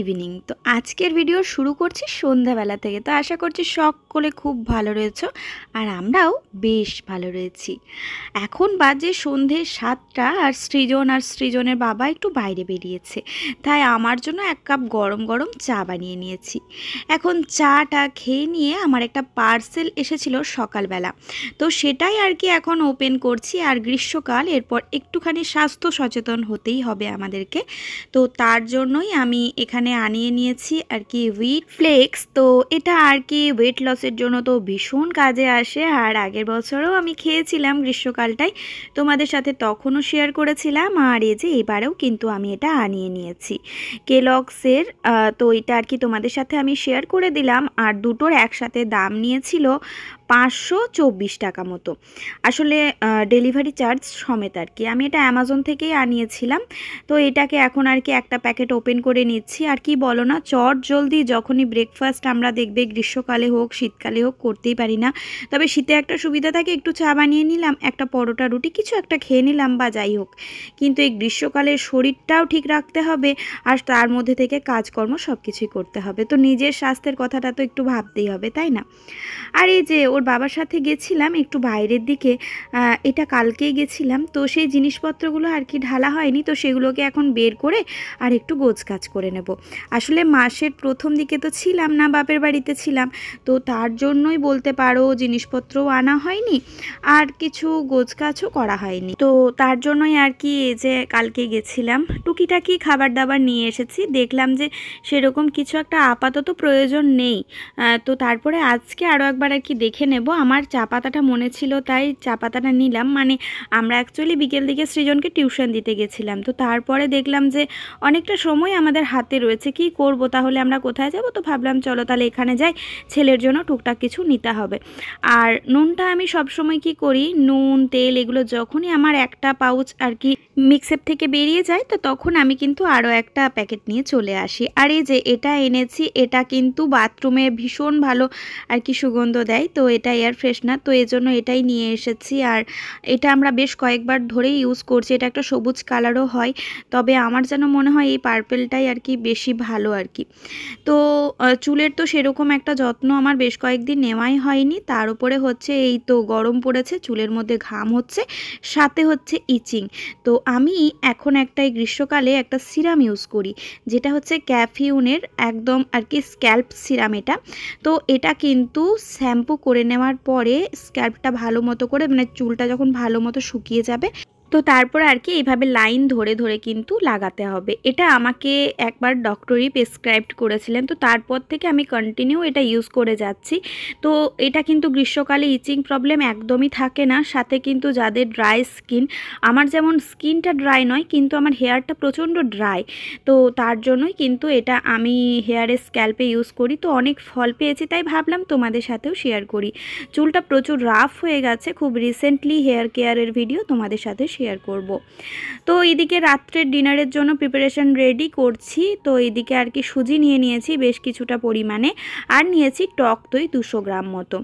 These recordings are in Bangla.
ইভিনিং। তো আজকের ভিডিও শুরু করছি সন্ধ্যাবেলা থেকে। তো আশা করছি সকলে খুব ভালো রয়েছো আর আমরাও বেশ ভালো রয়েছি। এখন বাজে সন্ধে ৭টা আর সৃজনের বাবা একটু বাইরে বেরিয়েছে, তাই আমার জন্য ১ কাপ গরম গরম চা বানিয়ে নিয়েছি। এখন চাটা খেয়ে নিয়ে আমার একটা পার্সেল এসেছিল সকালবেলা, তো সেটাই আর কি এখন ওপেন করছি। আর গ্রীষ্মকাল, এরপর একটুখানি স্বাস্থ্য সচেতন হতেই হবে আমাদেরকে। তো তার জন্যই আমি এখানে আনিয়ে নিয়েছি আর কি হুইট ফ্লেক্স। তো এটা আর কি ওয়েট লসের জন্য তো ভীষণ কাজে আসে, আর আগের বছরও আমি খেয়েছিলাম গ্রীষ্মকালটাই, তোমাদের সাথে তখনও শেয়ার করেছিলাম। আর এই যে এবারেও কিন্তু আমি এটা আনিয়ে নিয়েছি কেলগসের। তো এটা আর কি তোমাদের সাথে আমি শেয়ার করে দিলাম। আর দুটোর একসাথে দাম নিয়েছিল 524 টাকা মতো, আসলে ডেলিভারি চার্জ সমেত আর কি। আমি এটা অ্যামাজন থেকেই আনিয়েছিলাম। তো এটাকে এখন আর কি একটা প্যাকেট ওপেন করে নিচ্ছি। আর কি বলো না, চট জলদি যখনই ব্রেকফাস্ট আমরা দেখবে গ্রীষ্মকালে হোক শীতকালে হোক করতেই পারি না। তবে শীতে একটা সুবিধা থাকে, একটু চা বানিয়ে নিলাম, একটা পরোটা রুটি কিছু একটা খেয়ে নিলাম বা যাই হোক। কিন্তু এই গ্রীষ্মকালে শরীরটাও ঠিক রাখতে হবে আর তার মধ্যে থেকে কাজকর্ম সব কিছুই করতে হবে। তো নিজের স্বাস্থ্যের কথাটা তো একটু ভাবতেই হবে, তাই না? আর এই যে ওর বাবার সাথে গেছিলাম একটু বাইরের দিকে, এটা কালকেই গেছিলাম। তো সেই জিনিসপত্রগুলো আর কি ঢালা হয়নি, তো সেগুলোকে এখন বের করে আর একটু গোছগাছ করে নেব। আসলে মাসের প্রথম দিকে তো ছিলাম না, বাপের বাড়িতে ছিলাম, তো তার জন্যই বলতে পারো জিনিসপত্রও আনা হয়নি আর কিছু গোছগাছও করা হয়নি। তো তার জন্যই আর কি এই যে কালকে গেছিলাম, টুকিটাকি খাবার দাবার নিয়ে এসেছি। দেখলাম যে সেরকম কিছু একটা আপাতত প্রয়োজন নেই। তো তারপরে আজকে আরও একবার আর কি দেখে নেব। আমার চা পাতাটা মনে ছিল তাই চা পাতাটা নিলাম। মানে আমরা অ্যাকচুয়ালি বিকেল দিকে সৃজনকে টিউশন দিতে গেছিলাম, তো তারপরে দেখলাম যে অনেকটা সময় আমাদের হাতে রয়েছে, কি করব তাহলে, আমরা কোথায় যাব? তো ভাবলাম চলো তাহলে এখানে যাই, ছেলের জন্য টুকটাক কিছু নিতে হবে। আর নুনটা আমি সবসময় কি করি, নুন তেল এগুলো যখনই আমার একটা পাউচ আর কি মিক্সেপ থেকে বেরিয়ে যায়, তো তখন আমি কিন্তু আরও একটা প্যাকেট নিয়ে চলে আসি। আর এই যে এটা এনেছি, এটা কিন্তু বাথরুমে ভীষণ ভালো আর কি সুগন্ধ দেয়। তো এটা এয়ার ফ্রেশনার, তো এজন্য এটাই নিয়ে এসেছি। আর এটা আমরা বেশ কয়েকবার ধরেই ইউজ করছি। এটা একটা সবুজ কালারও হয়, তবে আমার যেন মনে হয় এই পার্পেলটাই আর কি বেশি ভালো আর কি। তো চুলের তো সেরকম একটা যত্ন আমার বেশ কয়েকদিন নেওয়াই হয়নি, তার উপরে হচ্ছে এই তো গরম পড়েছে, চুলের মধ্যে ঘাম হচ্ছে, সাথে হচ্ছে ইচিং। তো আমি এখন একটা এই গ্রীষ্মকালে একটা সিরাম ইউজ করি, যেটা হচ্ছে ক্যাফিউনের একদম আর কি স্ক্যাল্প সিরাম এটা। তো এটা কিন্তু শ্যাম্পু করে নেওয়ার পরে স্ক্যাল্পটা ভালো মতো করে, মানে চুলটা যখন ভালো মতো শুকিয়ে যাবে, তো তারপর আর কি এইভাবে লাইন ধরে ধরে কিন্তু লাগাতে হবে। এটা আমাকে একবার ডক্টরই প্রেসক্রাইবড করেছিলেন, তো তারপর থেকে আমি কন্টিনিউ এটা ইউজ করে যাচ্ছি। তো এটা কিন্তু গ্রীষ্মকালে ইচিং প্রবলেম একদমই থাকে না। সাথে কিন্তু যাদের ড্রাই স্কিন, আমার যেমন স্কিনটা ড্রাই নয় কিন্তু আমার হেয়ারটা প্রচণ্ড ড্রাই, তো তার জন্যই কিন্তু এটা আমি হেয়ারের স্ক্যাল্পে ইউজ করি। তো অনেক ফল পেয়েছি, তাই ভাবলাম তোমাদের সাথেও শেয়ার করি। চুলটা প্রচুর রাফ হয়ে গেছে, খুব রিসেন্টলি হেয়ার কেয়ারের ভিডিও তোমাদের সাথে শেয়ার করব। তো এইদিকে রাত্রের ডিনারের জন্য প্রিপারেশন রেডি করছি। তো এইদিকে আর কি সুজি নিয়ে নিয়েছি বেশ কিছুটা পরিমাণে, আর নিয়েছি টক দই 200 গ্রাম মতো।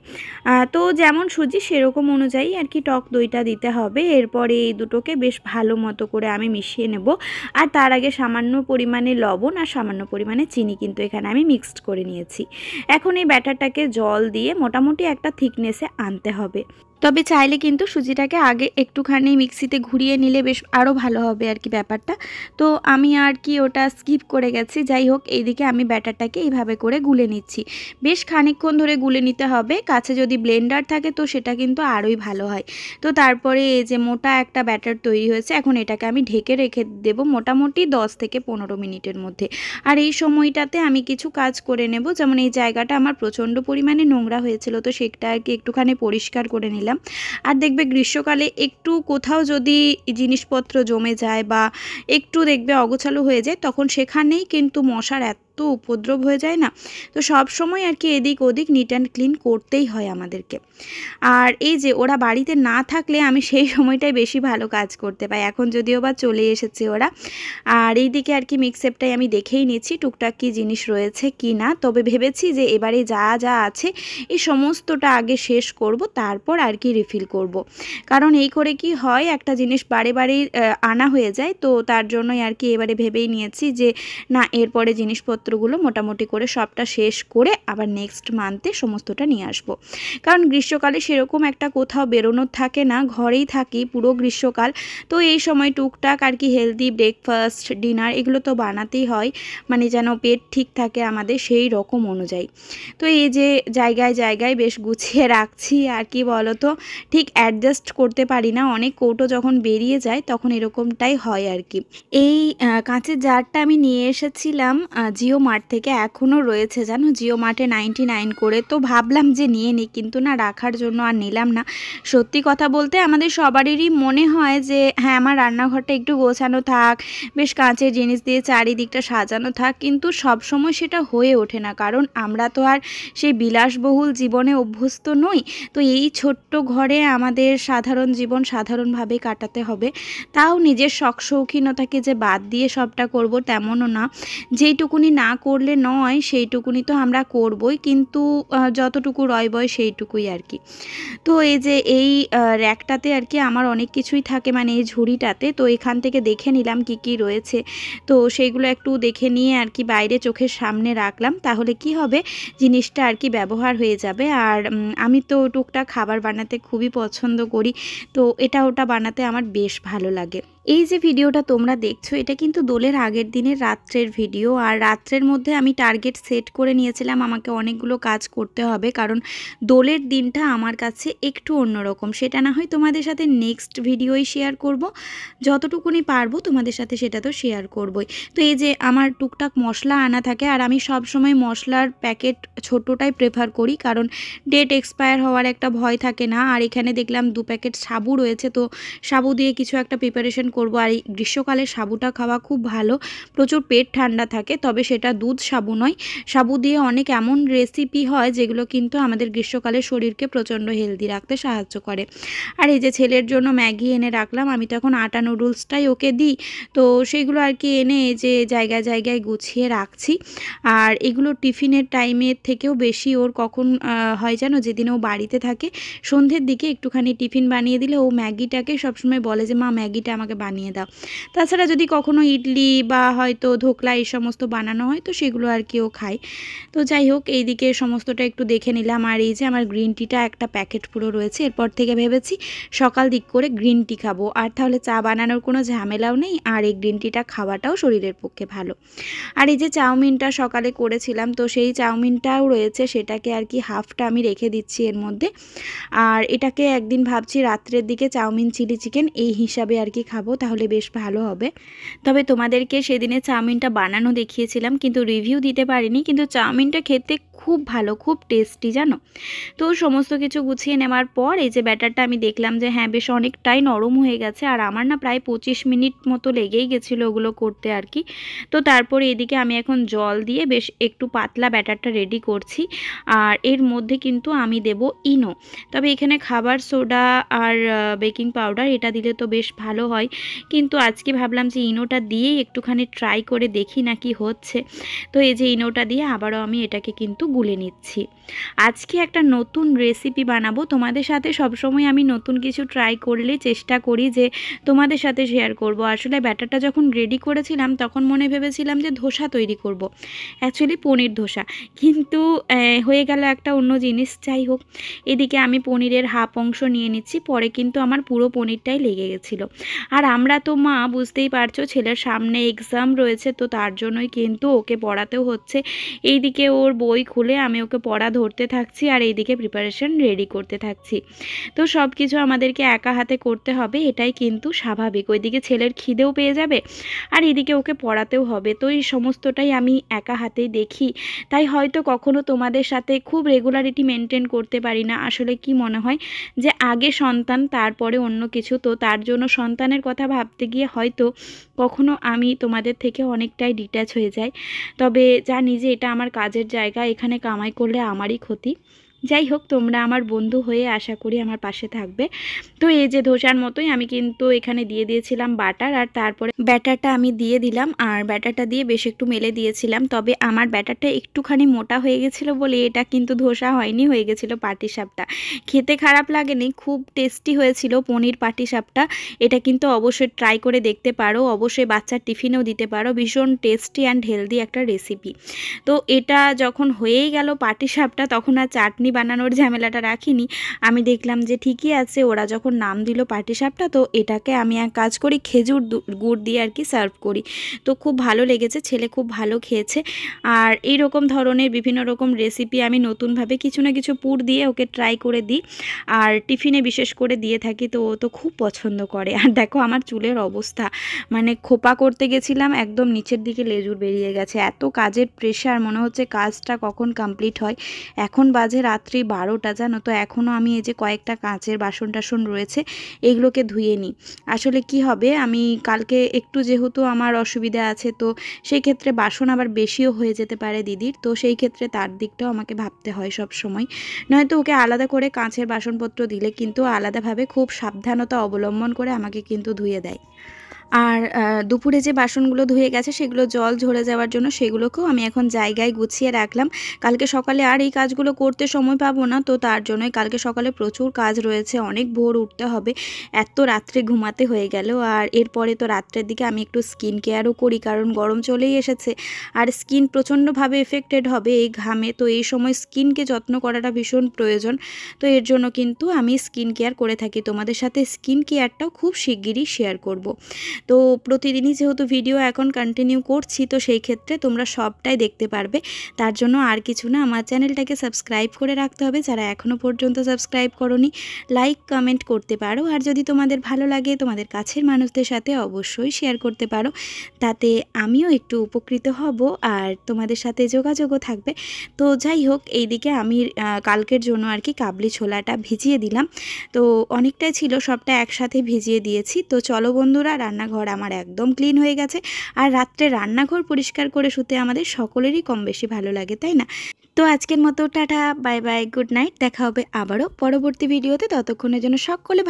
তো যেমন সুজি সেরকম অনুযায়ী আর কি টক দইটা দিতে হবে। এরপরে এই দুটোকে বেশ ভালো মতো করে আমি মিশিয়ে নেব। আর তার আগে সামান্য পরিমাণে লবণ আর সামান্য পরিমাণে চিনি কিন্তু এখানে আমি মিক্সড করে নিয়েছি। এখন এই ব্যাটারটাকে জল দিয়ে মোটামুটি একটা থিকনেসে আনতে হবে। তবে চাইলে কিন্তু সুজিটাকে আগে একটুখানি মিক্সিতে ঘুরিয়ে নিলে বেশ আরও ভালো হবে আর কি ব্যাপারটা। তো আমি আর কি ওটা স্কিপ করে গেছি। যাই হোক, এইদিকে আমি ব্যাটারটাকে এইভাবে করে গুলে নিচ্ছি। বেশ খানিকক্ষণ ধরে গুলে নিতে হবে, কাছে যদি ব্লেন্ডার থাকে তো সেটা কিন্তু আরোই ভালো হয়। তো তারপরে এই যে মোটা একটা ব্যাটার তৈরি হয়েছে, এখন এটাকে আমি ঢেকে রেখে দেবো মোটামুটি 10 থেকে 15 মিনিটের মধ্যে। আর এই সময়টাতে আমি কিছু কাজ করে নেব, যেমন এই জায়গাটা আমার প্রচণ্ড পরিমাণে নোংরা হয়েছিল, তো সেটা আর কি একটুখানি পরিষ্কার করে নিলাম। আর দেখবে গ্রীষ্মকালে একটু কোথাও যদি জিনিসপত্র জমে যায় বা একটু দেখবে অগোছালো হয়ে যায়, তখন সেখানেই কিন্তু মশার এত এত উপদ্রব হয়ে যায় না, তো সব সময় আর কি এদিক ওদিক নিট অ্যান্ড ক্লিন করতেই হয় আমাদেরকে। আর এই যে ওরা বাড়িতে না থাকলে আমি সেই সময়টাই বেশি ভালো কাজ করতে পাই। এখন যদিও বা চলে এসেছে ওরা। আর এইদিকে আর কি মিক্সআপটাই আমি দেখেই নিচ্ছি টুকটাক কী জিনিস রয়েছে কি না। তবে ভেবেছি যে এবারে যা যা আছে এই সমস্তটা আগে শেষ করব, তারপর আর কি রিফিল করব। কারণ এই করে কি হয়, একটা জিনিস বারে বারেই আনা হয়ে যায়, তো তার জন্যই আর কি এবারে ভেবেই নিয়েছি যে না, এরপরে জিনিসপত্রগুলো মোটামুটি করে সবটা শেষ করে আবার নেক্সট মান্থে সমস্তটা নিয়ে আসব। কারণ গ্রীষ্মকালে সেরকম একটা কোথাও বেরোনোর থাকে না, ঘরেই থাকি পুরো গ্রীষ্মকাল। তো এই সময় টুকটাক আর কি হেলদি ব্রেকফাস্ট ডিনার এগুলো তো বানাতেই হয়, মানে যেন পেট ঠিক থাকে আমাদের সেই রকম অনুযায়ী। তো এই যে জায়গায় জায়গায় বেশ গুছিয়ে রাখছি। আর কি বলো তো, ঠিক অ্যাডজাস্ট করতে পারি না, অনেক কৌটো যখন বেরিয়ে যায় তখন এরকমটাই হয় আর কি। এই কাঁচের জারটা আমি নিয়ে এসেছিলাম জিও মার্ট থেকে, এখনও রয়েছে জানো, জিও মার্টে 99 করে। তো ভাবলাম যে নিয়ে নিই, কিন্তু না, রাখার জন্য আর নিলাম না। সত্যি কথা বলতে আমাদের সবারই মনে হয় যে হ্যাঁ, আমার রান্নাঘরটা একটু গোছানো থাক, বেশ কাঁচের জিনিস দিয়ে চারিদিকটা সাজানো থাক, কিন্তু সব সময় সেটা হয়ে ওঠে না, কারণ আমরা তো আর সেই বিলাসবহুল জীবনে অভ্যস্ত নই। তো এই ছোট্ট ঘরে আমাদের সাধারণ জীবন সাধারণভাবে কাটাতে হবে। তাও নিজের শখ শৌখিনতাকে যে বাদ দিয়ে সবটা করব তেমনও না, যেইটুকুনি না করলে নয় সেইটুকুনি তো আমরা করবই, কিন্তু যতটুকু রয় বয় সেইটুকুই আর কি। তো এই যে এই র্যাকটাতে আর কি আমার অনেক কিছুই থাকে, মানে এই ঝুড়িটাতে। তো এখান থেকে দেখে নিলাম কি কি রয়েছে, তো সেইগুলো একটু দেখে নিয়ে আর কি বাইরে চোখের সামনে রাখলাম, তাহলে কি হবে, জিনিসটা আর কি ব্যবহার হয়ে যাবে। আর আমি তো টুকটাক খাবার বানাতে খুবই পছন্দ করি, তো এটা ওটা বানাতে আমার বেশ ভালো লাগে। এই যে ভিডিওটা তোমরা দেখছো, এটা কিন্তু দোলের আগের দিনের রাত্রের ভিডিও। আর রাত্রের মধ্যে আমি টার্গেট সেট করে নিয়েছিলাম আমাকে অনেকগুলো কাজ করতে হবে, কারণ দোলের দিনটা আমার কাছে একটু অন্যরকম। সেটা না হয় তোমাদের সাথে নেক্সট ভিডিওই শেয়ার করব, যতটুকুনি পারবো তোমাদের সাথে সেটা তো শেয়ার করবই। তো এই যে আমার টুকটাক মশলা আনা থাকে, আর আমি সব সময় মশলার প্যাকেট ছোটোটাই প্রেফার করি, কারণ ডেট এক্সপায়ার হওয়ার একটা ভয় থাকে না। আর এখানে দেখলাম 2 প্যাকেট সাবু রয়েছে, তো সাবু দিয়ে কিছু একটা প্রিপারেশন করব। আর এই গ্রীষ্মকালে সাবুটা খাওয়া খুব ভালো, প্রচুর পেট ঠান্ডা থাকে। তবে সেটা দুধ সাবু নয়, সাবু দিয়ে অনেক এমন রেসিপি হয় যেগুলো কিন্তু আমাদের গ্রীষ্মকালে শরীরকে প্রচণ্ড হেলদি রাখতে সাহায্য করে। আর এই যে ছেলের জন্য ম্যাগি এনে রাখলাম, আমি তো এখন আটা নুডলসটাই ওকে দিই, তো সেইগুলো আর কি এনে এই যে জায়গায় জায়গায় গুছিয়ে রাখছি। আর এগুলো টিফিনের টাইমের থেকেও বেশি ওর কখন হয় জানো, যেদিন ও বাড়িতে থাকে সন্ধ্যের দিকে একটুখানি টিফিন বানিয়ে দিলে ও ম্যাগিটাকে সবসময় বলে যে মা ম্যাগিটা আমাকে বানিয়ে দাও। তাছাড়া যদি কখনো ইডলি বা হয়তো ধোকলা এই সমস্ত বানানো হয়, তো সেগুলো আর কি ও খায়। তো যাই হোক, এইদিকে সমস্তটা একটু দেখে নিলাম। আর এই যে আমার গ্রিন টিটা একটা প্যাকেট পুরো রয়েছে, এরপর থেকে ভেবেছি সকাল দিক করে গ্রিন টি খাবো, আর তাহলে চা বানানোর কোনো ঝামেলাও নেই, আর এই গ্রিন টিটা খাওয়াটাও শরীরের পক্ষে ভালো। আর এই যে চাউমিনটা সকালে করেছিলাম, তো সেই চাউমিনটাও রয়েছে, সেটাকে আর কি হাফটা আমি রেখে দিচ্ছি এর মধ্যে। আর এটাকে একদিন ভাবছি রাত্রের দিকে চাউমিন চিলি চিকেন এই হিসাবে আর কি খাবো, তাহলে বেশ ভালো হবে। তবে তোমাদেরকে সেদিনে চাউমিনটা বানানো দেখিয়েছিলাম, কিন্তু রিভিউ দিতে পারিনি, কিন্তু চাউমিনটা খেতে খুব ভালো, খুব টেস্টি জানো। তো সমস্ত কিছু গুছিয়ে নেওয়ার পর এই যে ব্যাটারটা আমি দেখলাম যে হ্যাঁ, বেশ অনেকটাই নরম হয়ে গেছে, আর আমার না প্রায় 25 মিনিট মতো লেগেই গেছিলো ওগুলো করতে আর কি। তো তারপরে এদিকে আমি এখন জল দিয়ে বেশ একটু পাতলা ব্যাটারটা রেডি করছি। আর এর মধ্যে কিন্তু আমি দেব ইনো, তবে এখানে খাবার সোডা আর বেকিং পাউডার এটা দিলে তো বেশ ভালো হয়, কিন্তু আজকে ভাবলাম যে ইনোটা দিয়েই একটুখানি ট্রাই করে দেখি না কি হচ্ছে। তো এই যে ইনোটা দিয়ে আবারও আমি এটাকে কিন্তু গুলে নিচ্ছি। আজকে একটা নতুন রেসিপি বানাবো তোমাদের সাথে। সবসময় আমি নতুন কিছু ট্রাই করলে চেষ্টা করি যে তোমাদের সাথে শেয়ার করব। আসলে ব্যাটারটা যখন রেডি করেছিলাম তখন মনে ভেবেছিলাম যে ধোসা তৈরি করব, অ্যাকচুয়ালি পনির ধোসা, কিন্তু হয়ে গেল একটা অন্য জিনিস। যাই হোক, এদিকে আমি পনিরের হাফ অংশ নিয়ে নিচ্ছি, পরে কিন্তু আমার পুরো পনিরটাই লেগে গেছিলো। আর আমরা তো মা, বুঝতেই পারছো, ছেলের সামনে এক্সাম রয়েছে, তো তার জন্যই কিন্তু ওকে পড়াতেও হচ্ছে। এইদিকে ওর বই খুলে আমি ওকে পড়া ধরতে থাকছি, আর এইদিকে প্রিপারেশন রেডি করতে থাকছি। তো সব কিছু আমাদেরকে একা হাতে করতে হবে, এটাই কিন্তু স্বাভাবিক। ওইদিকে ছেলের খিদেও পেয়ে যাবে, আর এদিকে ওকে পড়াতেও হবে, তো এই সমস্তটাই আমি একা হাতেই দেখি। তাই হয়তো কখনো তোমাদের সাথে খুব রেগুলারিটি মেনটেন করতে পারি না। আসলে কি মনে হয় যে আগে সন্তান, তারপরে অন্য কিছু, তো তার জন্য সন্তানের কথা ভাবতে গিয়ে হয়তো কখনো আমি তোমাদের থেকে অনেকটাই ডিট্যাচ হয়ে যাই, তবে জানি যে এটা আমার কাজের জায়গা, এখানে কামাই করলে আমারই ক্ষতি। যাই হোক, তোমরা আমার বন্ধু হয়ে আশা করি আমার পাশে থাকবে। তো এই যে ধোসার মতোই আমি কিন্তু এখানে দিয়ে দিয়েছিলাম বাটার, আর তারপরে ব্যাটারটা আমি দিয়ে দিলাম, আর ব্যাটারটা দিয়ে বেশ একটু মেলে দিয়েছিলাম। তবে আমার ব্যাটারটা একটুখানি মোটা হয়ে গেছিলো বলে এটা কিন্তু ধোসা হয়নি, হয়ে গেছিলো পাটিসাপটা। খেতে খারাপ লাগেনি, খুব টেস্টি হয়েছিল পনির পাটিসাপটা। এটা কিন্তু অবশ্যই ট্রাই করে দেখতে পারো, অবশ্যই বাচ্চার টিফিনেও দিতে পারো, ভীষণ টেস্টি অ্যান্ড হেলদি একটা রেসিপি। তো এটা যখন হয়েই গেল পাটিসাপটা, তখন আর চাটনি বানানোর ঝামেলাটা রাখিনি। আমি দেখলাম যে ঠিকই আছে, ওরা যখন নাম দিল পাটিসাপটা, তো এটাকে আমি এক কাজ করি, খেজুর গুড় দিয়ে আর কি সার্ভ করি। তো খুব ভালো লেগেছে, ছেলে খুব ভালো খেয়েছে। আর এই রকম ধরনের বিভিন্ন রকম রেসিপি আমি নতুনভাবে কিছু না কিছু পুর দিয়ে ওকে ট্রাই করে দিই, আর টিফিনে বিশেষ করে দিয়ে থাকি, তো ও তো খুব পছন্দ করে। আর দেখো আমার চুলের অবস্থা, মানে খোপা করতে গেছিলাম, একদম নিচের দিকে লেজুর বেরিয়ে গেছে, এত কাজের প্রেশার, মনে হচ্ছে কাজটা কখন কমপ্লিট হয়। এখন বাজে রাত্রি 12টা, জানো তো এখনও আমি এই যে কয়েকটা কাঁচের বাসন টাসন রয়েছে এগুলোকে ধুয়ে নিই। আসলে কি হবে, আমি কালকে একটু যেহেতু আমার অসুবিধা আছে, তো সেই ক্ষেত্রে বাসন আবার বেশিও হয়ে যেতে পারে দিদির, তো সেই ক্ষেত্রে তার দিকটাও আমাকে ভাবতে হয় সব সময়। নয়তো ওকে আলাদা করে কাঁচের বাসনপত্র দিলে কিন্তু আলাদাভাবে খুব সাবধানতা অবলম্বন করে আমাকে কিন্তু ধুয়ে দেয়। আর দুপুরে যে বাসনগুলো ধুয়ে গেছে সেগুলো জল ঝরে যাওয়ার জন্য সেগুলোকেও আমি এখন জায়গায় গুছিয়ে রাখলাম। কালকে সকালে আর এই কাজগুলো করতে সময় পাবো না, তো তার জন্যই কালকে সকালে প্রচুর কাজ রয়েছে, অনেক ভোর উঠতে হবে, এত রাত্রে ঘুমাতে হয়ে গেল। আর এরপরে তো রাত্রের দিকে আমি একটু স্কিন কেয়ারও করি, কারণ গরম চলেই এসেছে আর স্কিন প্রচণ্ডভাবে এফেক্টেড হবে এই ঘামে, তো এই সময় স্কিনকে যত্ন করাটা ভীষণ প্রয়োজন। তো এর জন্য কিন্তু আমি স্কিন কেয়ার করে থাকি, তোমাদের সাথে স্কিন কেয়ারটাও খুব শিগগিরই শেয়ার করব। তো প্রতিদিনই যেহেতু ভিডিও এখন কন্টিনিউ করছি, তো সেই ক্ষেত্রে তোমরা সবটাই দেখতে পারবে। তার জন্য আর কিছু না, আমার চ্যানেলটাকে সাবস্ক্রাইব করে রাখতে হবে, যারা এখনও পর্যন্ত সাবস্ক্রাইব করোনি। লাইক কমেন্ট করতে পারো, আর যদি তোমাদের ভালো লাগে তোমাদের কাছের মানুষদের সাথে অবশ্যই শেয়ার করতে পারো, তাতে আমিও একটু উপকৃত হব আর তোমাদের সাথে যোগাযোগও থাকবে। তো যাই হোক, এইদিকে আমি কালকের জন্য আর কি কাবলি ছোলাটা ভিজিয়ে দিলাম, তো অনেকটাই ছিল, সবটা একসাথে ভিজিয়ে দিয়েছি। তো চলো বন্ধুরা, রান্নাঘর আমার একদম ক্লিন হয়ে গেছে, আর রাত্রে রান্নাঘর পরিষ্কার করে শুতে আমাদের সকলেরই কম বেশি ভালো লাগে, তাই না? তো আজকের মতো tata, bye bye, good night, দেখা হবে আবারও পরবর্তী ভিডিওতে, ততক্ষণের জন্য সকলে